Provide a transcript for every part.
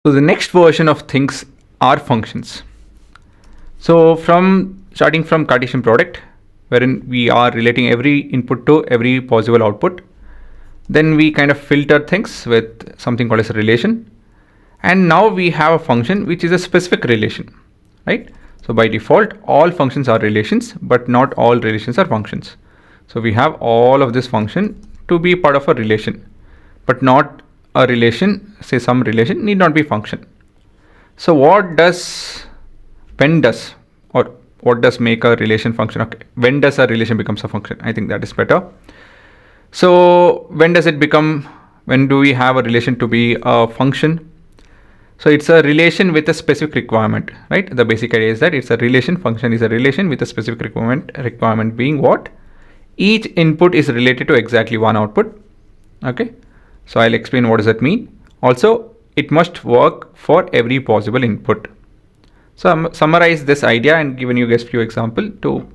So the next version of things are functions. So starting from Cartesian product, wherein we are relating every input to every possible output, then we kind of filter things with something called as a relation. And now we have a function which is a specific relation, right? So by default, all functions are relations, but not all relations are functions. So we have all of this function to be part of a relation, but not a relation, say some relation need not be function. So what does make a relation function? Okay, when does a relation becomes a function? I think that is better. So when do we have a relation to be a function? So it's a relation with a specific requirement, right? The basic idea is that it's a relation. Function is a relation with a specific requirement being what? Each input is related to exactly one output. Okay, so I'll explain what does that mean. Also, it must work for every possible input. So I'm summarize this idea and given you guys few examples to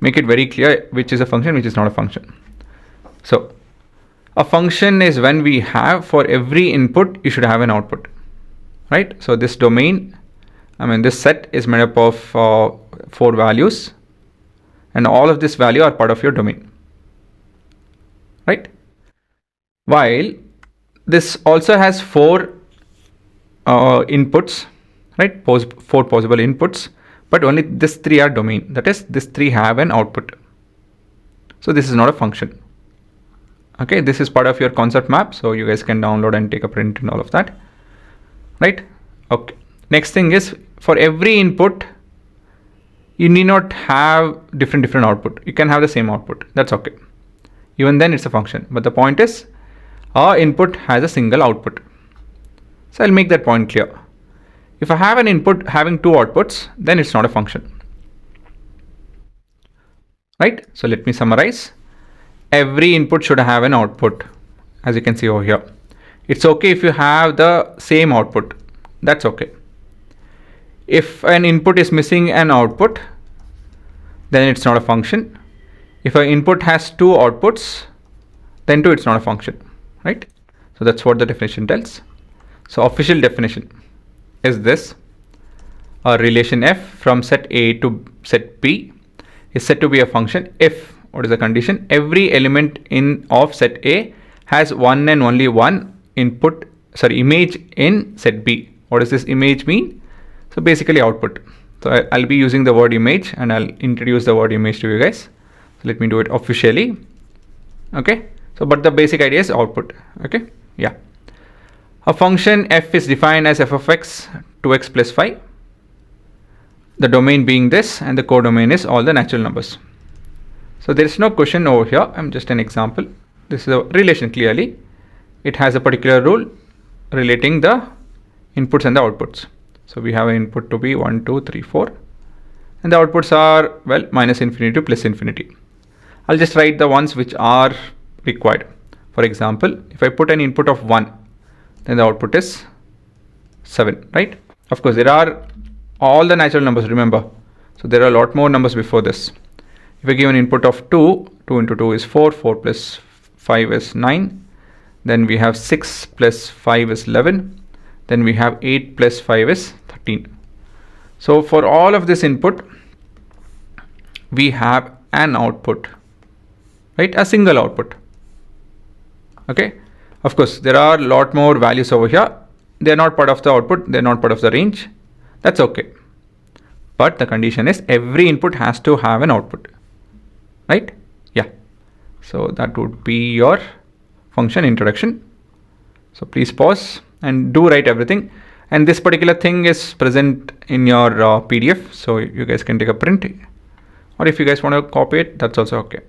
make it very clear which is a function, which is not a function. So a function is when we have for every input you should have an output, right? So this domain, this set is made up of 4 values, and all of this value are part of your domain, right? While this also has 4 inputs, right? 4 possible inputs, but only this 3 are domain. That is, this 3 have an output. So this is not a function. Okay, this is part of your concept map, so you guys can download and take a print and all of that, right? Okay, next thing is for every input you need not have different output. You can have the same output. That's okay. Even then it's a function, but the point is our input has a single output. So I'll make that point clear. If I have an input having 2 outputs, then it's not a function, right? So let me summarize. Every input should have an output, as you can see over here. It's okay if you have the same output. That's okay. If an input is missing an output, then it's not a function. If an input has 2 outputs, then too it's not a function, right? So that's what the definition tells. So official definition is this: a relation f from set A to set B is said to be a function if, what is the condition? Every element of set A has one and only one image in set B. What does this image mean? So basically output. So I'll be using the word image and I'll introduce the word image to you guys. So let me do it officially. Okay. So but the basic idea is output. Okay. Yeah. A function f is defined as f of x 2x plus 5. The domain being this and the codomain is all the natural numbers. So there is no question over here. I'm just an example. This is a relation clearly. It has a particular rule relating the inputs and the outputs. So we have an input to be 1, 2, 3, 4. And the outputs are, well, minus infinity to plus infinity. I'll just write the ones which are required. For example, if I put an input of 1, then the output is 7, right? Of course, there are all the natural numbers, remember. So there are a lot more numbers before this. If I give an input of 2, 2 into 2 is 4, 4 plus 5 is 9. Then we have 6 plus 5 is 11. Then we have 8 plus 5 is 13. So for all of this input, we have an output, right? A single output. Okay. Of course, there are a lot more values over here. They're not part of the output. They're not part of the range. That's okay. But the condition is every input has to have an output, right? Yeah. So that would be your function introduction. So please pause and do write everything. And this particular thing is present in your PDF. So you guys can take a print, or if you guys want to copy it, that's also okay.